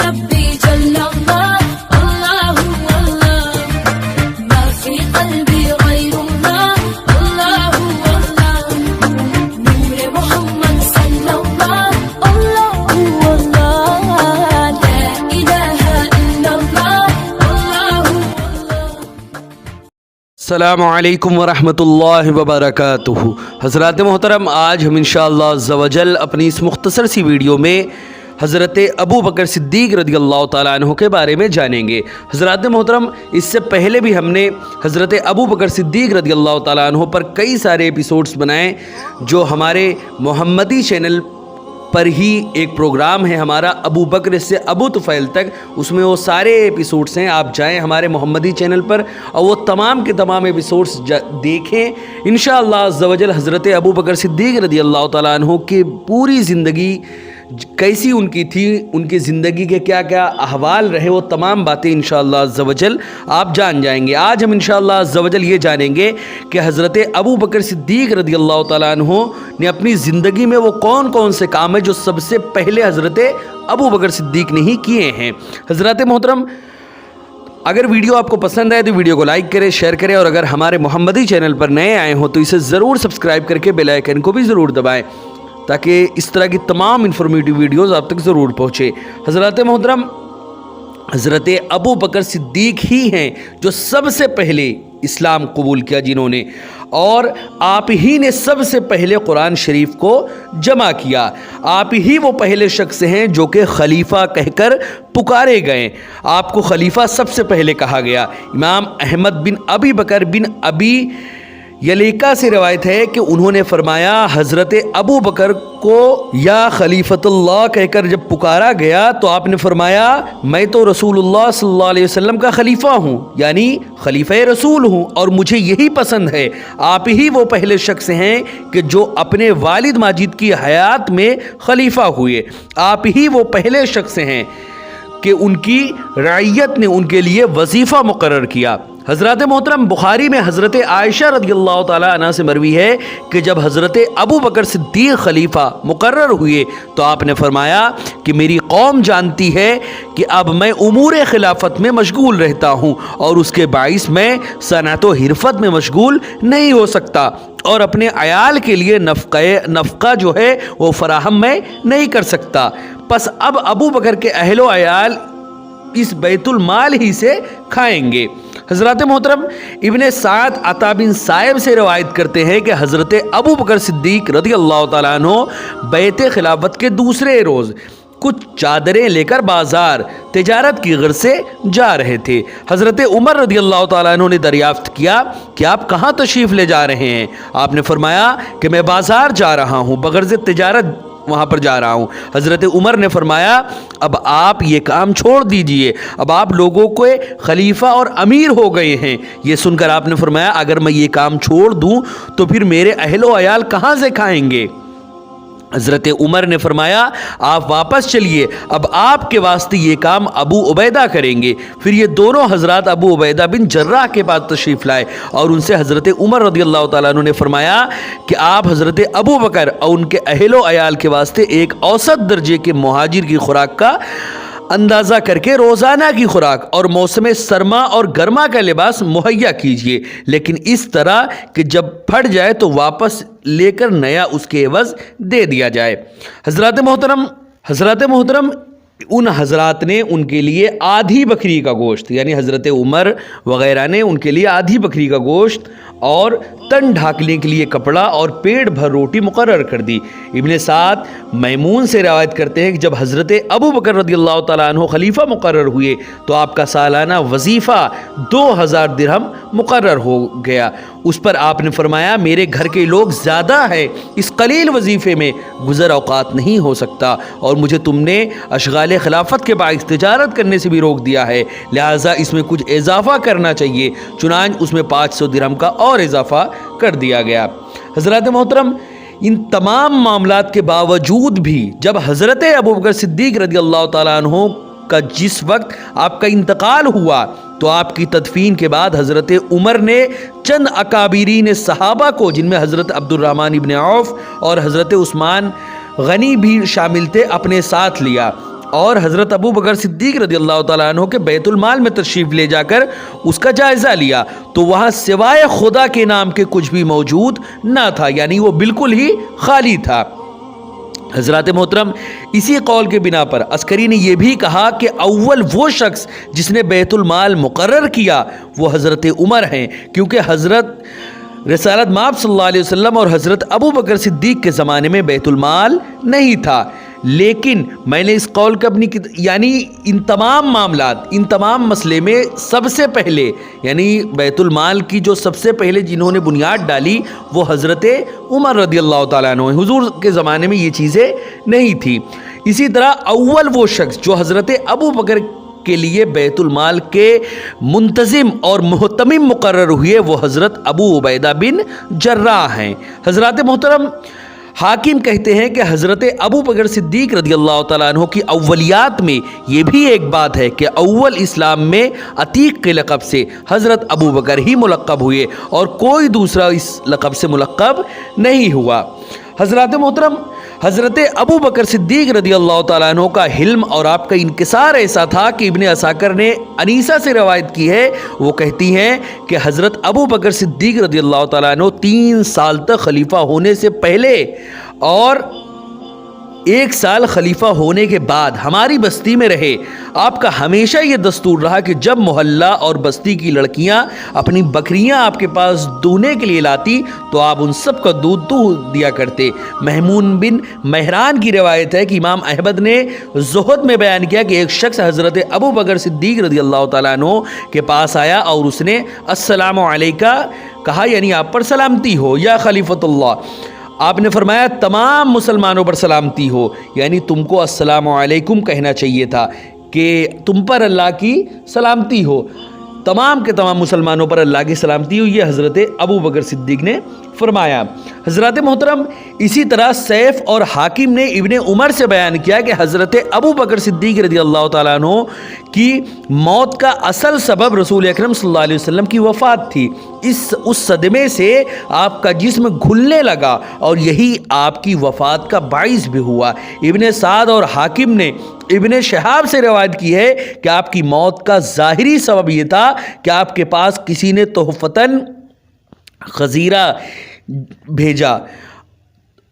ربي جل الله الله الله ما في قلبي غير الله الله الله نور محمد صلى الله الله الله لا إله إلا الله الله الله السلام علیکم ورحمۃ اللہ وبرکاتہ۔ حضرات محترم، آج ہم انشاءاللہ عز و جل اپنی اس مختصر سی ویڈیو میں حضرت ابو بکر صدیق رضی اللہ تعالیٰ عنہ کے بارے میں جانیں گے۔ حضرات محترم، اس سے پہلے بھی ہم نے حضرت ابو بکر صدیق رضی اللہ تعالیٰ عنہ پر کئی سارے ایپیسوڈز بنائے، جو ہمارے محمدی چینل پر ہی ایک پروگرام ہے ہمارا ابو بکر سے ابو طفیل تک، اس میں وہ سارے ایپیسوڈز ہیں۔ آپ جائیں ہمارے محمدی چینل پر اور وہ تمام کے تمام ایپیسوڈز دیکھیں۔ انشاءاللہ عز و جل حضرت ابو بکر صدیق رضی اللہ تعالیٰ عنہ کی پوری زندگی کیسی ان کی تھی، ان کی زندگی کے کیا کیا احوال رہے، وہ تمام باتیں انشاءاللہ عز و جل آپ جان جائیں گے۔ آج ہم انشاءاللہ عز و جل یہ جانیں گے کہ حضرت ابو بکر صدیق رضی اللہ تعالیٰ عنہ نے اپنی زندگی میں وہ کون کون سے کام ہیں جو سب سے پہلے حضرت ابو بکر صدیق نے ہی کیے ہیں۔ حضرات محترم، اگر ویڈیو آپ کو پسند آئے تو ویڈیو کو لائک کریں، شیئر کریں، اور اگر ہمارے محمدی چینل پر نئے آئے ہوں تو اسے ضرور سبسکرائب کر کے بیل آئیکن کو بھی ضرور دبائیں تاکہ اس طرح کی تمام انفارمیٹیو ویڈیوز آپ تک ضرور پہنچے۔ حضرات محترم، حضرت ابو بکر صدیق ہی ہیں جو سب سے پہلے اسلام قبول کیا، جنہوں نے، اور آپ ہی نے سب سے پہلے قرآن شریف کو جمع کیا۔ آپ ہی وہ پہلے شخص ہیں جو کہ خلیفہ کہہ کر پکارے گئے، آپ کو خلیفہ سب سے پہلے کہا گیا۔ امام احمد بن ابی بکر بن ابی یلیکا سے روایت ہے کہ انہوں نے فرمایا، حضرت ابو بکر کو یا خلیفۃ اللہ کہہ کر جب پکارا گیا تو آپ نے فرمایا، میں تو رسول اللہ صلی اللہ علیہ وسلم کا خلیفہ ہوں، یعنی خلیفہ رسول ہوں، اور مجھے یہی پسند ہے۔ آپ ہی وہ پہلے شخص ہیں کہ جو اپنے والد ماجد کی حیات میں خلیفہ ہوئے۔ آپ ہی وہ پہلے شخص ہیں کہ ان کی رعیت نے ان کے لیے وظیفہ مقرر کیا۔ حضرات محترم، بخاری میں حضرت عائشہ رضی اللہ تعالیٰ عنہ سے مروی ہے کہ جب حضرت ابو بکر صدیق خلیفہ مقرر ہوئے تو آپ نے فرمایا کہ میری قوم جانتی ہے کہ اب میں امور خلافت میں مشغول رہتا ہوں اور اس کے باعث میں صنعت و حرفت میں مشغول نہیں ہو سکتا، اور اپنے عیال کے لیے نفقہ جو ہے وہ فراہم میں نہیں کر سکتا، پس اب ابو بکر کے اہل و عیال اس بیت المال ہی سے کھائیں گے۔ حضرات محترم، ابن سعد عطا بن صائب سے روایت کرتے ہیں کہ حضرت ابو بکر صدیق رضی اللہ تعالیٰ عنہ بیت خلافت کے دوسرے روز کچھ چادریں لے کر بازار تجارت کی غرض سے جا رہے تھے۔ حضرت عمر رضی اللہ تعالیٰ عنہ نے دریافت کیا کہ آپ کہاں تشریف لے جا رہے ہیں؟ آپ نے فرمایا کہ میں بازار جا رہا ہوں، بغرض تجارت وہاں پر جا رہا ہوں۔ حضرت عمر نے فرمایا، اب آپ یہ کام چھوڑ دیجئے، اب آپ لوگوں کو خلیفہ اور امیر ہو گئے ہیں۔ یہ سن کر آپ نے فرمایا، اگر میں یہ کام چھوڑ دوں تو پھر میرے اہل و عیال کہاں سے کھائیں گے؟ حضرت عمر نے فرمایا، آپ واپس چلیے، اب آپ کے واسطے یہ کام ابو عبیدہ کریں گے۔ پھر یہ دونوں حضرات ابو عبیدہ بن جراح کے پاس تشریف لائے اور ان سے حضرت عمر رضی اللہ تعالیٰ عنہ نے فرمایا کہ آپ حضرت ابو بکر اور ان کے اہل و عیال کے واسطے ایک اوسط درجے کے مہاجر کی خوراک کا اندازہ کر کے روزانہ کی خوراک اور موسم سرما اور گرما کا لباس مہیا کیجیے، لیکن اس طرح کہ جب پھٹ جائے تو واپس لے کر نیا اس کے عوض دے دیا جائے۔ حضرات محترم ان حضرات نے ان کے لیے آدھی بکری کا گوشت، یعنی حضرت عمر وغیرہ نے ان کے لیے آدھی بکری کا گوشت اور تن ڈھانکنے کے لیے کپڑا اور پیٹ بھر روٹی مقرر کر دی۔ ابن سعد میمون سے روایت کرتے ہیں کہ جب حضرت ابو بکر رضی اللہ تعالیٰ عنہ خلیفہ مقرر ہوئے تو آپ کا سالانہ وظیفہ 2000 درہم مقرر ہو گیا۔ اس پر آپ نے فرمایا، میرے گھر کے لوگ زیادہ ہیں، اس قلیل وظیفے میں گزر اوقات نہیں ہو سکتا، اور مجھے تم نے اشغال خلافت کے باعث تجارت کرنے سے بھی روک دیا ہے، لہٰذا اس میں کچھ اضافہ کرنا چاہیے۔ چنانچہ اس میں 500 درہم کا اور اضافہ کر دیا گیا۔ حضرات محترم، ان تمام معاملات کے باوجود بھی جب حضرت ابو بکر صدیق رضی اللہ تعالیٰ عنہ کا جس وقت آپ کا انتقال ہوا تو آپ کی تدفین کے بعد حضرت عمر نے چند اکابرین صحابہ کو، جن میں حضرت عبد الرحمن ابن عوف اور حضرت عثمان غنی بھی شامل تھے، اپنے ساتھ لیا اور حضرت ابو بکر صدیق رضی اللہ تعالیٰ عنہ کے بیت المال میں تشریف لے جا کر اس کا جائزہ لیا تو وہاں سوائے خدا کے نام کے کچھ بھی موجود نہ تھا، یعنی وہ بالکل ہی خالی تھا۔ حضرات محترم، اسی قول کے بنا پر عسکری نے یہ بھی کہا کہ اول وہ شخص جس نے بیت المال مقرر کیا وہ حضرت عمر ہیں، کیونکہ حضرت رسالت مآب صلی اللہ علیہ وسلم اور حضرت ابو بکر صدیق کے زمانے میں بیت المال نہیں تھا۔ لیکن میں نے اس قول کا اپنی یعنی ان تمام معاملات، ان تمام مسئلے میں سب سے پہلے یعنی بیت المال کی جو سب سے پہلے جنہوں نے بنیاد ڈالی وہ حضرت عمر رضی اللہ تعالیٰ عنہ، حضور کے زمانے میں یہ چیزیں نہیں تھی۔ اسی طرح اول وہ شخص جو حضرت ابو بکر کے لیے بیت المال کے منتظم اور محتمم مقرر ہوئے وہ حضرت ابو عبیدہ بن جراح ہیں۔ حضرات محترم، حاکم کہتے ہیں کہ حضرت ابو بکر صدیق رضی اللہ تعالیٰ عنہ کی اولیات میں یہ بھی ایک بات ہے کہ اول اسلام میں عتیق کے لقب سے حضرت ابو بکر ہی ملقب ہوئے اور کوئی دوسرا اس لقب سے ملقب نہیں ہوا۔ حضرات محترم، حضرت ابو بکر صدیق رضی اللہ تعالیٰ عنہ کا حلم اور آپ کا انکسار ایسا تھا کہ ابن عساکر نے انیسہ سے روایت کی ہے، وہ کہتی ہیں کہ حضرت ابو بکر صدیق رضی اللہ تعالیٰ عنہ 3 سال تک خلیفہ ہونے سے پہلے اور 1 سال خلیفہ ہونے کے بعد ہماری بستی میں رہے۔ آپ کا ہمیشہ یہ دستور رہا کہ جب محلہ اور بستی کی لڑکیاں اپنی بکریاں آپ کے پاس دہنے کے لیے لاتی تو آپ ان سب کا دودھ دیا کرتے۔ محمون بن مہران کی روایت ہے کہ امام احمد نے زہد میں بیان کیا کہ ایک شخص حضرت ابو بکر صدیق رضی اللہ تعالیٰ عنہ کے پاس آیا اور اس نے السلام علیکہ کہا، یعنی آپ پر سلامتی ہو یا خلیفۃ اللہ۔ آپ نے فرمایا تمام مسلمانوں پر سلامتی ہو، یعنی تم کو السلام علیکم کہنا چاہیے تھا کہ تم پر اللہ کی سلامتی ہو، تمام کے تمام مسلمانوں پر اللہ کی سلامتی ہو، یہ حضرت ابو بکر صدیق نے فرمایا۔ حضرات محترم، اسی طرح سیف اور حاکم نے ابن عمر سے بیان کیا کہ حضرت ابو بکر صدیق رضی اللہ تعالیٰ عنہ کی موت کا اصل سبب رسول اکرم صلی اللہ علیہ وسلم کی وفات تھی۔ اس صدمے سے آپ کا جسم گھلنے لگا اور یہی آپ کی وفات کا باعث بھی ہوا۔ ابن سعد اور حاکم نے ابن شہاب سے روایت کی ہے کہ آپ کی موت کا ظاہری سبب یہ تھا کہ آپ کے پاس کسی نے تحفتاً خزیرہ بھیجا۔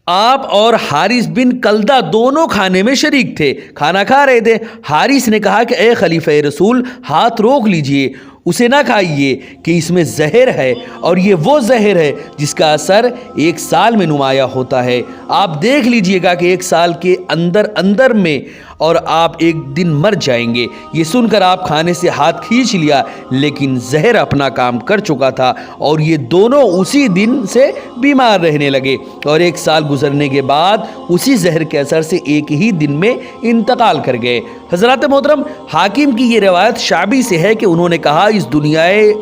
آپ اور حارث بن کلدہ دونوں کھانے میں شریک تھے، کھانا کھا رہے تھے۔ حارث نے کہا کہ اے خلیفہ رسول، ہاتھ روک لیجئے، اسے نہ کھائیے کہ اس میں زہر ہے اور یہ وہ زہر ہے جس کا اثر 1 سال میں نمایاں ہوتا ہے۔ آپ دیکھ لیجئے گا کہ 1 سال کے اندر میں اور آپ ایک دن مر جائیں گے۔ یہ سن کر آپ کھانے سے ہاتھ کھینچ لیا، لیکن زہر اپنا کام کر چکا تھا اور یہ دونوں اسی دن سے بیمار رہنے لگے اور 1 سال گزرنے کے بعد اسی زہر کے اثر سے ایک ہی دن میں انتقال کر گئے۔ حضرات محترم، حاکم کی یہ روایت شعبی سے ہے کہ انہوں نے کہا اس دنیائے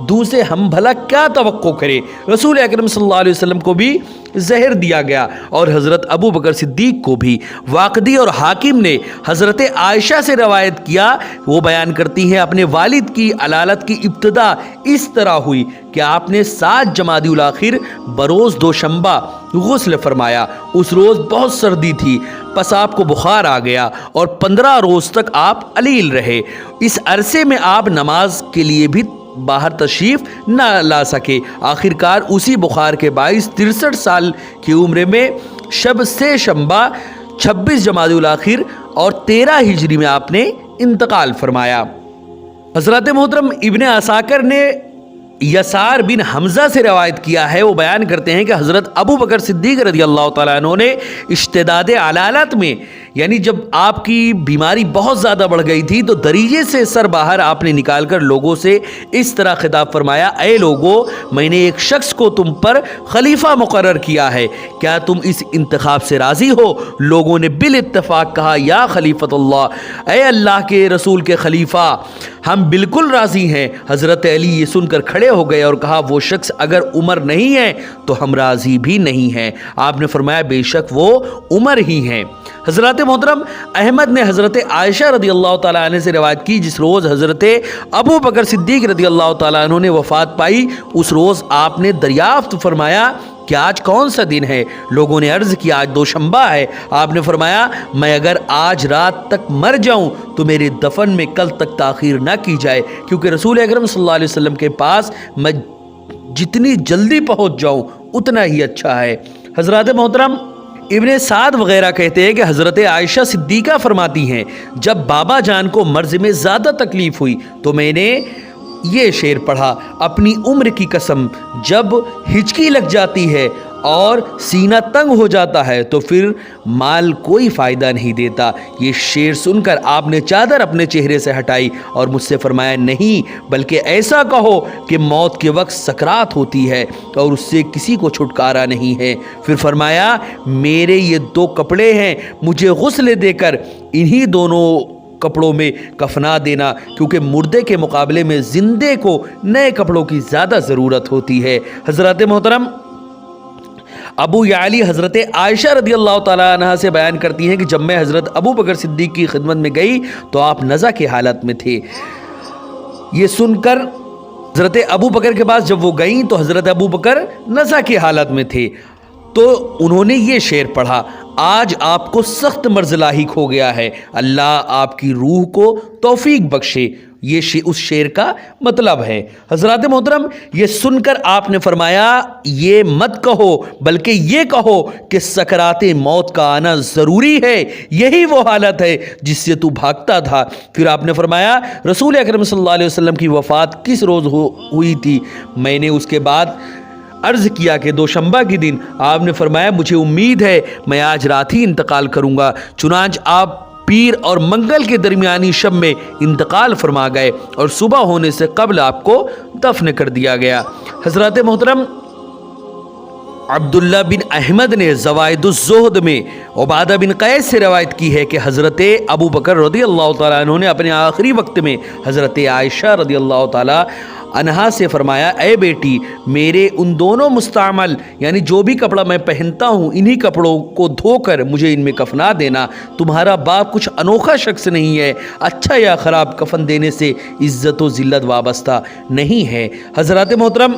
دو سے ہم بھلا کیا توقع کرے، رسول اکرم صلی اللہ علیہ وسلم کو بھی زہر دیا گیا اور حضرت ابو بکر صدیق کو بھی۔ واقدی اور حاکم نے حضرت عائشہ سے روایت کیا، وہ بیان کرتی ہیں اپنے والد کی علالت کی ابتدا اس طرح ہوئی کہ آپ نے 7 جمادی الاخر بروز دوشنبہ غسل فرمایا۔ اس روز بہت سردی تھی، پس آپ کو بخار آ گیا اور 15 روز تک آپ علیل رہے۔ اس عرصے میں آپ نماز کے لیے بھی باہر تشریف نہ لا سکے۔ آخرکار اسی بخار کے باعث 63 سال کی عمر میں شب سے شنبہ 26 جمادی الاخر اور 13 ہجری میں آپ نے انتقال فرمایا۔ حضرات محترم، ابن عساکر نے یسار بن حمزہ سے روایت کیا ہے، وہ بیان کرتے ہیں کہ حضرت ابو بکر صدیق رضی اللہ تعالیٰ عنہ نے اشتداد علالت میں، یعنی جب آپ کی بیماری بہت زیادہ بڑھ گئی تھی تو دریجے سے سر باہر آپ نے نکال کر لوگوں سے اس طرح خطاب فرمایا، اے لوگو، میں نے ایک شخص کو تم پر خلیفہ مقرر کیا ہے، کیا تم اس انتخاب سے راضی ہو؟ لوگوں نے بالاتفاق کہا، یا خلیفۃ اللہ، اے اللہ کے رسول کے خلیفہ، ہم بالکل راضی ہیں۔ حضرت علی یہ سن کر کھڑے ہو گئے اور کہا، وہ شخص اگر عمر نہیں ہے تو ہم راضی بھی نہیں ہیں۔ آپ نے فرمایا، بے شک وہ عمر ہی ہیں۔ حضرات محترم، احمد نے حضرت عائشہ رضی اللہ تعالیٰ عنہ سے روایت کی جس روز حضرت ابو بکر صدیق رضی اللہ تعالیٰ عنہ نے وفات پائی، اس روز آپ نے دریافت فرمایا کہ آج کون سا دن ہے؟ لوگوں نے عرض کیا آج دوشنبہ ہے۔ آپ نے فرمایا میں اگر آج رات تک مر جاؤں تو میرے دفن میں کل تک تاخیر نہ کی جائے، کیونکہ رسول اکرم صلی اللہ علیہ وسلم کے پاس میں جتنی جلدی پہنچ جاؤں اتنا ہی اچھا ہے۔ حضرات محترم ابن سعد وغیرہ کہتے ہیں کہ حضرت عائشہ صدیقہ فرماتی ہیں جب بابا جان کو مرض میں زیادہ تکلیف ہوئی تو میں نے یہ شعر پڑھا، اپنی عمر کی قسم جب ہچکی لگ جاتی ہے اور سینہ تنگ ہو جاتا ہے تو پھر مال کوئی فائدہ نہیں دیتا۔ یہ شعر سن کر آپ نے چادر اپنے چہرے سے ہٹائی اور مجھ سے فرمایا نہیں، بلکہ ایسا کہو کہ موت کے وقت سکرات ہوتی ہے اور اس سے کسی کو چھٹکارا نہیں ہے۔ پھر فرمایا میرے یہ 2 کپڑے ہیں، مجھے غسل دے کر انہی دونوں کپڑوں میں کفنا دینا، کیونکہ مردے کے مقابلے میں زندے کو نئے کپڑوں کی زیادہ ضرورت ہوتی ہے۔ حضرات محترم ابو یعلی حضرت عائشہ رضی اللہ تعالیٰ عنہ سے بیان کرتی ہیں کہ جب میں حضرت ابو بکر صدیق کی خدمت میں گئی تو آپ نزع کی حالت میں تھے۔ یہ سن کر حضرت ابو بکر کے پاس جب وہ گئیں تو حضرت ابو بکر نزع کی حالت میں تھے، تو انہوں نے یہ شعر پڑھا، آج آپ کو سخت مرض لاحق ہو گیا ہے، اللہ آپ کی روح کو توفیق بخشے۔ یہ اس شعر کا مطلب ہے۔ حضرات محترم یہ سن کر آپ نے فرمایا یہ مت کہو بلکہ یہ کہو کہ سکرات موت کا آنا ضروری ہے، یہی وہ حالت ہے جس سے تو بھاگتا تھا۔ پھر آپ نے فرمایا رسول اکرم صلی اللہ علیہ وسلم کی وفات کس روز ہوئی تھی؟ میں نے اس کے بعد عرض کیا کہ دوشنبہ کی دن۔ آپ نے فرمایا مجھے امید ہے میں آج رات ہی انتقال کروں گا۔ چنانچہ آپ پیر اور منگل کے درمیانی شب میں انتقال فرما گئے اور صبح ہونے سے قبل آپ کو دفن کر دیا گیا۔ حضرات محترم عبداللہ بن احمد نے زوائد الزہد میں عبادہ بن قیس سے روایت کی ہے کہ حضرت ابو بکر رضی اللہ تعالیٰ عنہ نے اپنے آخری وقت میں حضرت عائشہ رضی اللہ تعالیٰ عنہا سے فرمایا اے بیٹی میرے ان دونوں مستعمل یعنی جو بھی کپڑا میں پہنتا ہوں انہی کپڑوں کو دھو کر مجھے ان میں کفنا دینا۔ تمہارا باپ کچھ انوکھا شخص نہیں ہے، اچھا یا خراب کفن دینے سے عزت و ذلت وابستہ نہیں ہے۔ حضرات محترم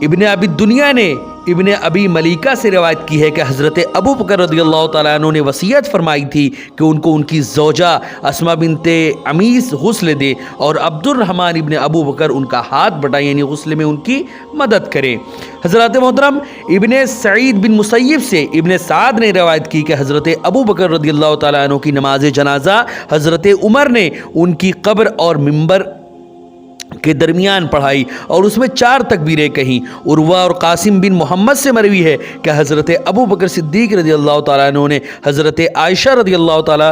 ابن ابی دنیا نے ابن ابی ملیکہ سے روایت کی ہے کہ حضرت ابو بکر رضی اللہ تعالیٰ عنہ نے وصیت فرمائی تھی کہ ان کو ان کی زوجہ اسما بنت عمیس غسل دے اور عبد الرحمن ابن ابو بکر ان کا ہاتھ بٹائے یعنی غسل میں ان کی مدد کرے۔ حضرات محترم ابن سعید بن مسیب سے ابن سعد نے روایت کی کہ حضرت ابو بکر رضی اللہ تعالیٰ عنہ کی نماز جنازہ حضرت عمر نے ان کی قبر اور منبر کے درمیان پڑھائی اور اس میں 4 تکبیریں کہیں۔ عروہ اور قاسم بن محمد سے مروی ہے کہ حضرت ابو بکر صدیق رضی اللہ تعالیٰ عنہ نے حضرت عائشہ رضی اللہ تعالیٰ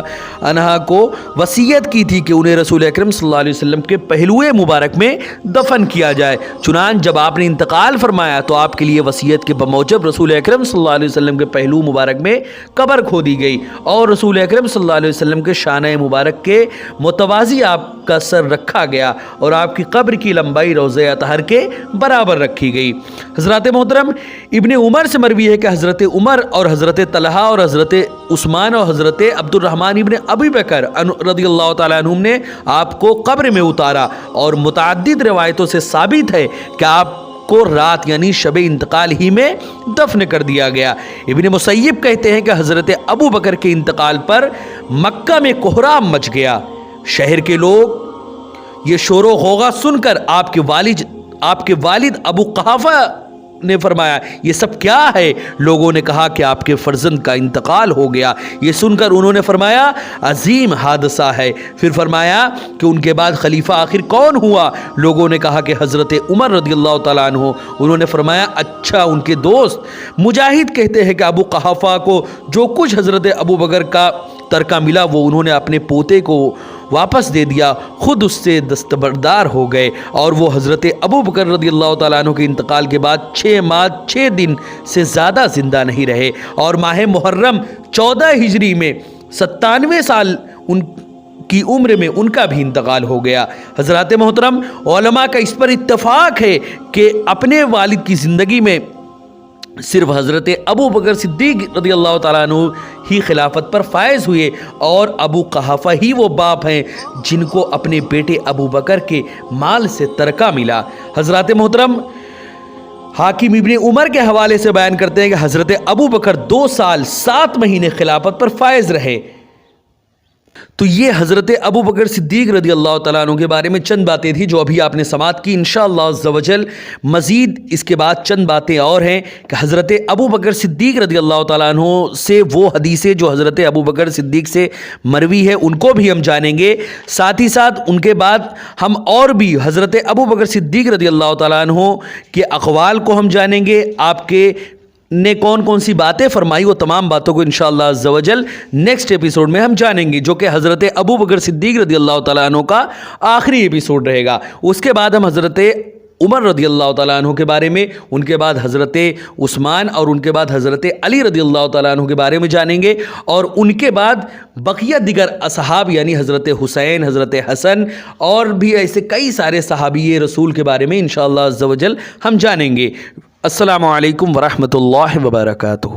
عنہا کو وصیت کی تھی کہ انہیں رسول اکرم صلی اللہ علیہ وسلم کے پہلوئے مبارک میں دفن کیا جائے۔ چنانچہ جب آپ نے انتقال فرمایا تو آپ کے لیے وصیت کے بموجب رسول اکرم صلی اللہ علیہ وسلم کے پہلو مبارک میں قبر کھودی گئی اور رسول اکرم صلی اللہ علیہ وسلم کے شانہ مبارک کے متوازی آپ کا سر رکھا گیا اور آپ کی قبر کی لمبائی روضہ اطہر کے برابر رکھی گئی۔ حضرات محترم ابن عمر سے مروی ہے کہ حضرت عمر اور حضرت طلحہ اور حضرت عثمان اور حضرت عبد الرحمن ابن ابی بکر رضی اللہ تعالیٰ عنہم نے آپ کو قبر میں اتارا اور متعدد روایتوں سے ثابت ہے کہ آپ کو رات یعنی شب انتقال ہی میں دفن کر دیا گیا۔ ابن مسیب کہتے ہیں کہ حضرت ابو بکر کے انتقال پر مکہ میں کوہرام مچ گیا۔ شہر کے لوگ یہ شور و غوغا سن کر آپ کے والد ابو قحافہ نے فرمایا یہ سب کیا ہے؟ لوگوں نے کہا کہ آپ کے فرزند کا انتقال ہو گیا۔ یہ سن کر انہوں نے فرمایا عظیم حادثہ ہے۔ پھر فرمایا کہ ان کے بعد خلیفہ آخر کون ہوا؟ لوگوں نے کہا کہ حضرت عمر رضی اللہ تعالیٰ عنہ۔ انہوں نے فرمایا اچھا ان کے دوست مجاہد کہتے ہیں کہ ابو قحافہ کو جو کچھ حضرت ابو بکر کا ترکہ ملا وہ انہوں نے اپنے پوتے کو واپس دے دیا، خود اس سے دستبردار ہو گئے اور وہ حضرت ابو بکر رضی اللہ تعالیٰ عنہ کے انتقال کے بعد 6 ماہ 6 دن سے زیادہ زندہ نہیں رہے اور ماہ محرم 14 ہجری میں 97 سال ان کی عمر میں ان کا بھی انتقال ہو گیا۔ حضرات محترم علماء کا اس پر اتفاق ہے کہ اپنے والد کی زندگی میں صرف حضرت ابو بکر صدیق رضی اللہ تعالیٰ عنہ ہی خلافت پر فائز ہوئے اور ابو قحافہ ہی وہ باپ ہیں جن کو اپنے بیٹے ابو بکر کے مال سے ترکہ ملا۔ حضرات محترم حاکم ابن عمر کے حوالے سے بیان کرتے ہیں کہ حضرت ابو بکر 2 سال 7 مہینے خلافت پر فائز رہے۔ تو یہ حضرت ابو بکر صدیق رضی اللہ تعالیٰ عنہ کے بارے میں چند باتیں تھیں جو ابھی آپ نے سماعت کی۔ انشاءاللہ عز و جل مزید اس کے بعد چند باتیں اور ہیں کہ حضرت ابو بکر صدیق رضی اللہ تعالیٰ عنہ سے وہ حدیثیں جو حضرت ابو بکر صدیق سے مروی ہے ان کو بھی ہم جانیں گے، ساتھ ہی ساتھ ان کے بعد ہم اور بھی حضرت ابو بکر صدیق رضی اللہ تعالیٰ عنہ کے اقوال کو ہم جانیں گے، آپ کے نے کون کون سی باتیں فرمائی، وہ تمام باتوں کو انشاءاللہ عز و جل نیکسٹ ایپیسوڈ میں ہم جانیں گے، جو کہ حضرت ابو بکر صدیق رضی اللہ تعالیٰ عنہ کا آخری ایپیسوڈ رہے گا۔ اس کے بعد ہم حضرت عمر رضی اللہ تعالیٰ عنہ کے بارے میں، ان کے بعد حضرت عثمان اور ان کے بعد حضرت علی رضی اللہ تعالیٰ عنہ کے بارے میں جانیں گے، اور ان کے بعد بقیہ دیگر اصحاب یعنی حضرت حسین، حضرت حسن اور بھی ایسے کئی سارے صحابی رسول کے بارے میں انشاءاللہ عز و جل ہم جانیں گے۔ السلام علیکم ورحمۃ اللہ وبرکاتہ۔